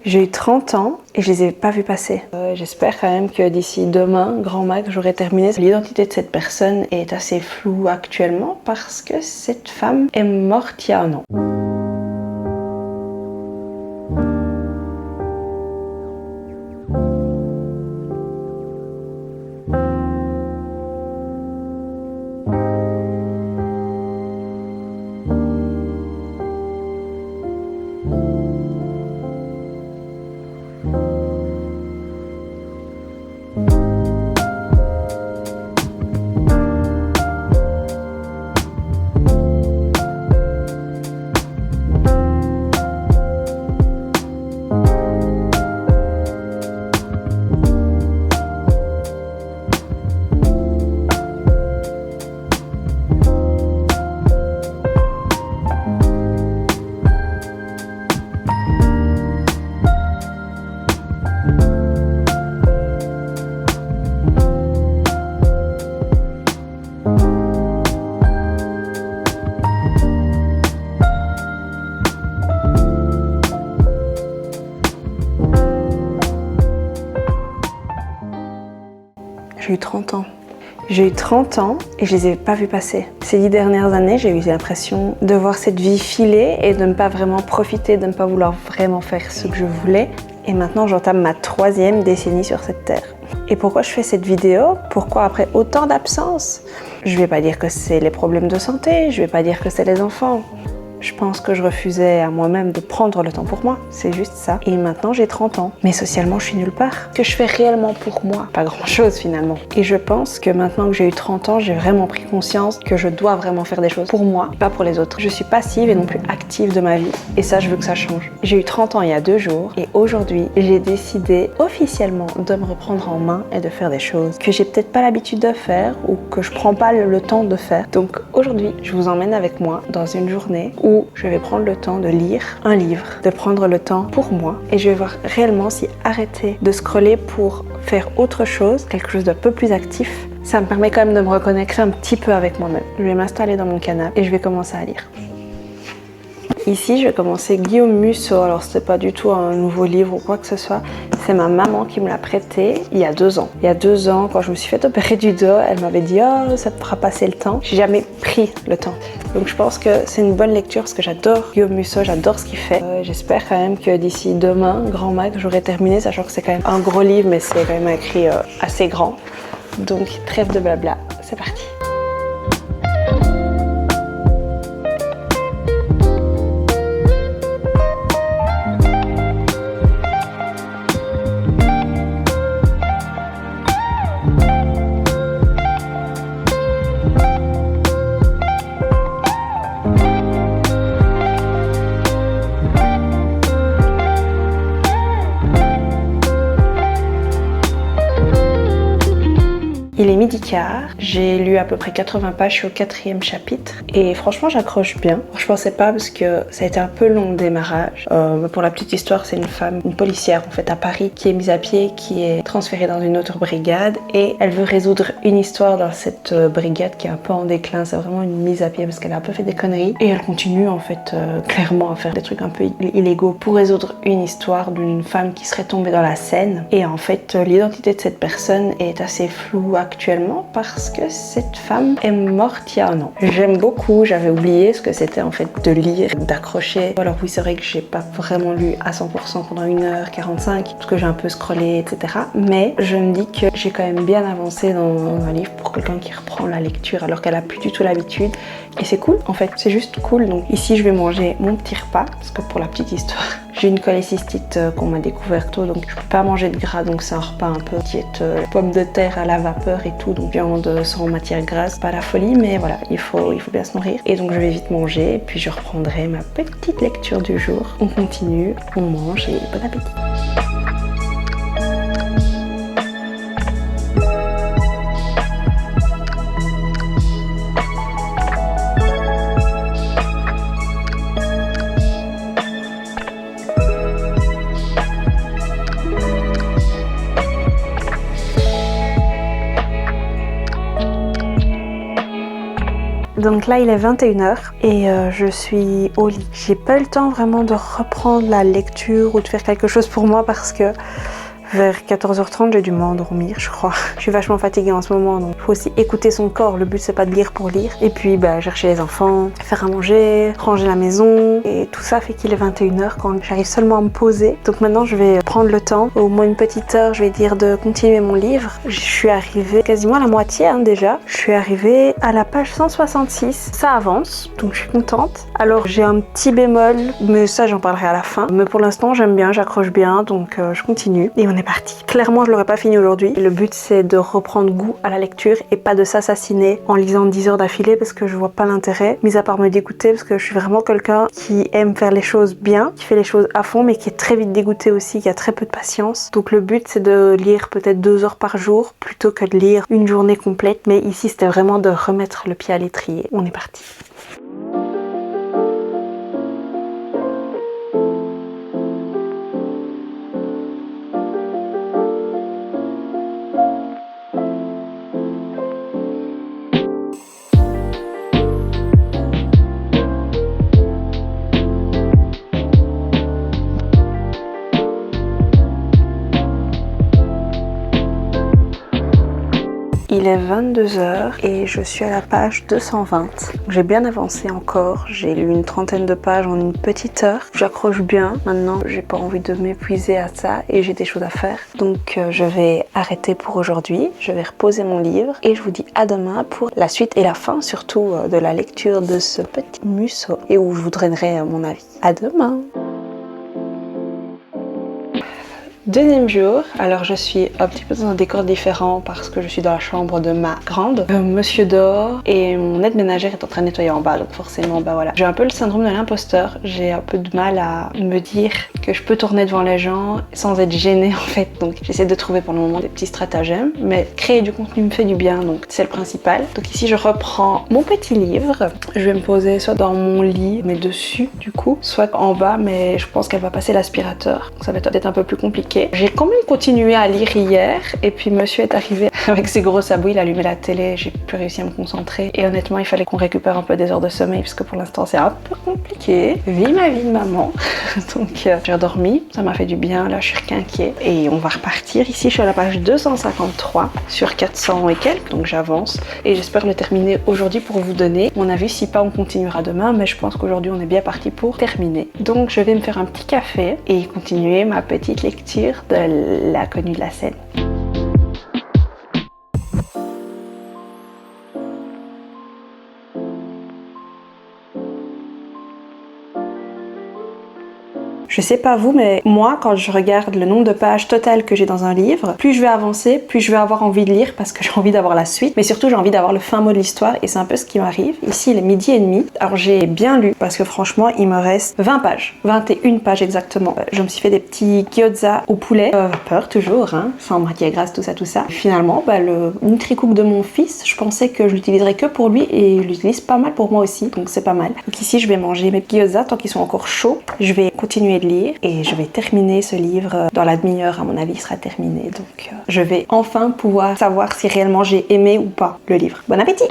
J'ai eu 30 ans et je les ai pas vus passer. J'espère quand même que d'ici demain, grand max, j'aurai terminé. L'identité de cette personne est assez floue actuellement parce que cette femme est morte il y a un an. J'ai eu 30 ans. J'ai eu 30 ans et je les ai pas vus passer. Ces 10 dernières années, j'ai eu l'impression de voir cette vie filer et de ne pas vraiment profiter, de ne pas vouloir vraiment faire ce que je voulais. Et maintenant, j'entame ma 3e décennie sur cette terre. Et pourquoi je fais cette vidéo? Pourquoi après autant d'absence? Je vais pas dire que c'est les problèmes de santé, je vais pas dire que c'est les enfants. Je pense que je refusais à moi-même de prendre le temps pour moi, c'est juste ça. Et maintenant j'ai 30 ans, mais socialement je suis nulle part. Que je fais réellement pour moi? Pas grand-chose finalement. Et je pense que maintenant que j'ai eu 30 ans, j'ai vraiment pris conscience que je dois vraiment faire des choses pour moi, pas pour les autres. Je suis passive et non plus active de ma vie. Et ça, je veux que ça change. J'ai eu 30 ans il y a 2 jours et aujourd'hui, j'ai décidé officiellement de me reprendre en main et de faire des choses que j'ai peut-être pas l'habitude de faire ou que je prends pas le temps de faire. Donc aujourd'hui, je vous emmène avec moi dans une journée où je vais prendre le temps de lire un livre, de prendre le temps pour moi et je vais voir réellement si arrêter de scroller pour faire autre chose, quelque chose d'un peu plus actif, ça me permet quand même de me reconnecter un petit peu avec moi-même. Je vais m'installer dans mon canapé et je vais commencer à lire. Ici, je vais commencer Guillaume Musso. Alors, c'était pas du tout un nouveau livre ou quoi que ce soit. C'est ma maman qui me l'a prêté il y a 2 ans. Il y a 2 ans, quand je me suis fait opérer du dos, elle m'avait dit « Oh, ça te fera passer le temps ». J'ai jamais pris le temps. Donc, je pense que c'est une bonne lecture parce que j'adore Guillaume Musso, j'adore ce qu'il fait. J'espère quand même que d'ici demain, grand max, j'aurai terminé, sachant que c'est quand même un gros livre, mais c'est quand même écrit assez grand. Donc, trêve de blabla, c'est parti. Il est 12h15, j'ai lu à peu près 80 pages, je suis au 4e chapitre et franchement j'accroche bien. Je pensais pas parce que ça a été un peu long le démarrage. Pour la petite histoire, c'est une femme, une policière en fait à Paris qui est mise à pied, qui est transférée dans une autre brigade et elle veut résoudre une histoire dans cette brigade qui est un peu en déclin. C'est vraiment une mise à pied parce qu'elle a un peu fait des conneries et elle continue en fait clairement à faire des trucs un peu illégaux pour résoudre une histoire d'une femme qui serait tombée dans la Seine. Et en fait l'identité de cette personne est assez floue actuellement parce que cette femme est morte il y a un an. J'aime beaucoup, j'avais oublié ce que c'était en fait de lire, d'accrocher. Alors oui, c'est vrai que j'ai pas vraiment lu à 100% pendant 1h45 parce que j'ai un peu scrollé, etc. Mais je me dis que j'ai quand même bien avancé dans un livre pour quelqu'un qui reprend la lecture alors qu'elle a plus du tout l'habitude. Et c'est cool en fait, c'est juste cool. Donc ici je vais manger mon petit repas parce que pour la petite histoire, j'ai une cholécystite qu'on m'a découvert tôt, donc je peux pas manger de gras, donc c'est un repas un peu diète pommes de terre à la vapeur et tout, donc viande sans matière grasse, pas la folie, mais voilà, il faut bien se nourrir. Et donc je vais vite manger, et puis je reprendrai ma petite lecture du jour. On continue, on mange et bon appétit. Donc là il est 21h et je suis au lit. J'ai pas eu le temps vraiment de reprendre la lecture ou de faire quelque chose pour moi parce que vers 14h30, j'ai dû m'endormir, je crois. Je suis vachement fatiguée en ce moment, donc il faut aussi écouter son corps. Le but, c'est pas de lire pour lire. Et puis, chercher les enfants, faire à manger, ranger la maison. Et tout ça fait qu'il est 21h quand j'arrive seulement à me poser. Donc maintenant, je vais prendre le temps, au moins une petite heure, je vais dire, de continuer mon livre. Je suis arrivée quasiment à la moitié déjà. Je suis arrivée à la page 166. Ça avance, donc je suis contente. Alors, j'ai un petit bémol, mais ça, j'en parlerai à la fin. Mais pour l'instant, j'aime bien, j'accroche bien, donc je continue. Et on est parti. Clairement, je l'aurais pas fini aujourd'hui. Le but, c'est de reprendre goût à la lecture et pas de s'assassiner en lisant 10 heures d'affilée parce que je vois pas l'intérêt, mis à part me dégoûter parce que je suis vraiment quelqu'un qui aime faire les choses bien, qui fait les choses à fond, mais qui est très vite dégoûté aussi, qui a très peu de patience. Donc le but, c'est de lire peut-être 2 heures par jour plutôt que de lire une journée complète. Mais ici, c'était vraiment de remettre le pied à l'étrier. On est parti. Il est 22h et je suis à la page 220. J'ai bien avancé encore, j'ai lu une trentaine de pages en une petite heure. J'accroche bien, maintenant j'ai pas envie de m'épuiser à ça et j'ai des choses à faire. Donc je vais arrêter pour aujourd'hui, je vais reposer mon livre et je vous dis à demain pour la suite et la fin surtout de la lecture de ce petit Musso et où je vous donnerai mon avis. À demain! Deuxième jour, alors je suis un petit peu dans un décor différent parce que je suis dans la chambre de ma grande. Monsieur dort et mon aide ménagère est en train de nettoyer en bas, donc forcément voilà. J'ai un peu le syndrome de l'imposteur, j'ai un peu de mal à me dire que je peux tourner devant les gens sans être gênée en fait. Donc j'essaie de trouver pour le moment des petits stratagèmes, mais créer du contenu me fait du bien, donc c'est le principal. Donc ici je reprends mon petit livre, je vais me poser soit dans mon lit, mais dessus du coup, soit en bas, mais je pense qu'elle va passer l'aspirateur, donc ça va être peut-être un peu plus compliqué. J'ai quand même continué à lire hier et puis monsieur est arrivé avec ses gros sabots, il a allumé la télé, j'ai plus réussi à me concentrer et honnêtement il fallait qu'on récupère un peu des heures de sommeil parce que pour l'instant c'est un peu compliqué. Vis ma vie de maman. Donc j'ai dormi, ça m'a fait du bien, là je suis inquiet et on va repartir. Ici je suis à la page 253 sur 400 et quelques, donc j'avance et j'espère le terminer aujourd'hui pour vous donner mon avis. Si pas on continuera demain, mais je pense qu'aujourd'hui on est bien parti pour terminer. Donc je vais me faire un petit café et continuer ma petite lecture de La Connue de la Seine. Je sais pas vous, mais moi, quand je regarde le nombre de pages totales que j'ai dans un livre, plus je vais avancer, plus je vais avoir envie de lire parce que j'ai envie d'avoir la suite, mais surtout j'ai envie d'avoir le fin mot de l'histoire et c'est un peu ce qui m'arrive. Ici, il est 12h30. Alors j'ai bien lu parce que franchement, il me reste 20 pages, 21 pages exactement. Je me suis fait des petits gyoza au poulet, vapeur toujours, hein, sans matière grasse, tout ça. Finalement, le Nutri-Cook de mon fils, je pensais que je l'utiliserais que pour lui et je l'utilise pas mal pour moi aussi, donc c'est pas mal. Donc ici, je vais manger mes gyoza tant qu'ils sont encore chauds. Je vais continuer de lire et je vais terminer ce livre dans la demi-heure, à mon avis il sera terminé, donc je vais enfin pouvoir savoir si réellement j'ai aimé ou pas le livre. Bon appétit!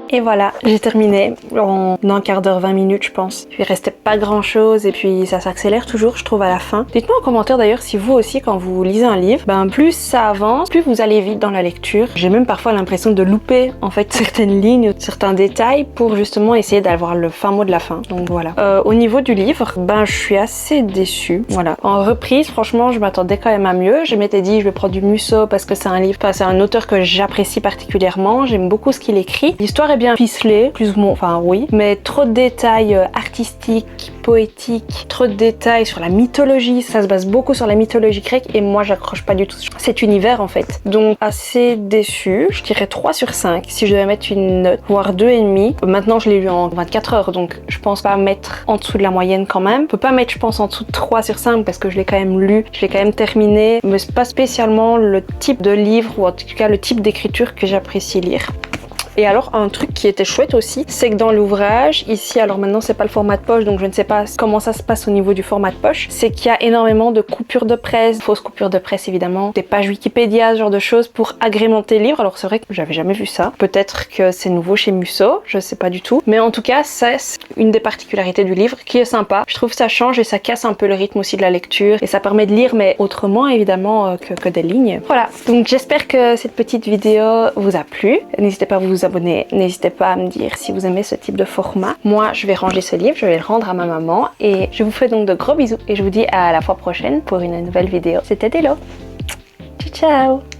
Et voilà, j'ai terminé en un quart d'heure, 20 minutes je pense. Il restait pas grand chose et puis ça s'accélère toujours je trouve à la fin. Dites-moi en commentaire d'ailleurs si vous aussi quand vous lisez un livre, plus ça avance, plus vous allez vite dans la lecture. J'ai même parfois l'impression de louper en fait certaines lignes, certains détails pour justement essayer d'avoir le fin mot de la fin. Donc voilà. Au niveau du livre, je suis assez déçue. Voilà. En reprise, franchement, je m'attendais quand même à mieux. Je m'étais dit je vais prendre du Musso parce que c'est un livre, c'est un auteur que j'apprécie particulièrement. J'aime beaucoup ce qu'il écrit. L'histoire est bien ficelé, plus ou moins, enfin oui, mais trop de détails artistiques, poétiques, trop de détails sur la mythologie, ça se base beaucoup sur la mythologie grecque et moi j'accroche pas du tout cet univers en fait. Donc assez déçue, je dirais 3 sur 5 si je devais mettre une note, voire 2,5. Maintenant je l'ai lu en 24 heures donc je pense pas mettre en dessous de la moyenne quand même. Je peux pas mettre je pense en dessous de 3 sur 5 parce que je l'ai quand même lu, je l'ai quand même terminé, mais c'est pas spécialement le type de livre ou en tout cas le type d'écriture que j'apprécie lire. Et alors un truc qui était chouette aussi, c'est que dans l'ouvrage, ici, alors maintenant c'est pas le format de poche, donc je ne sais pas comment ça se passe au niveau du format de poche, c'est qu'il y a énormément de coupures de presse, fausses coupures de presse évidemment, des pages Wikipédia, ce genre de choses pour agrémenter le livre. Alors c'est vrai que j'avais jamais vu ça. Peut-être que c'est nouveau chez Musso, je sais pas du tout. Mais en tout cas, c'est une des particularités du livre qui est sympa. Je trouve que ça change et ça casse un peu le rythme aussi de la lecture et ça permet de lire mais autrement évidemment que des lignes. Voilà, donc j'espère que cette petite vidéo vous a plu. N'hésitez pas à vous abonner, n'hésitez pas à me dire si vous aimez ce type de format. Moi, je vais ranger ce livre, je vais le rendre à ma maman et je vous fais donc de gros bisous et je vous dis à la fois prochaine pour une nouvelle vidéo. C'était Delo. Ciao ciao.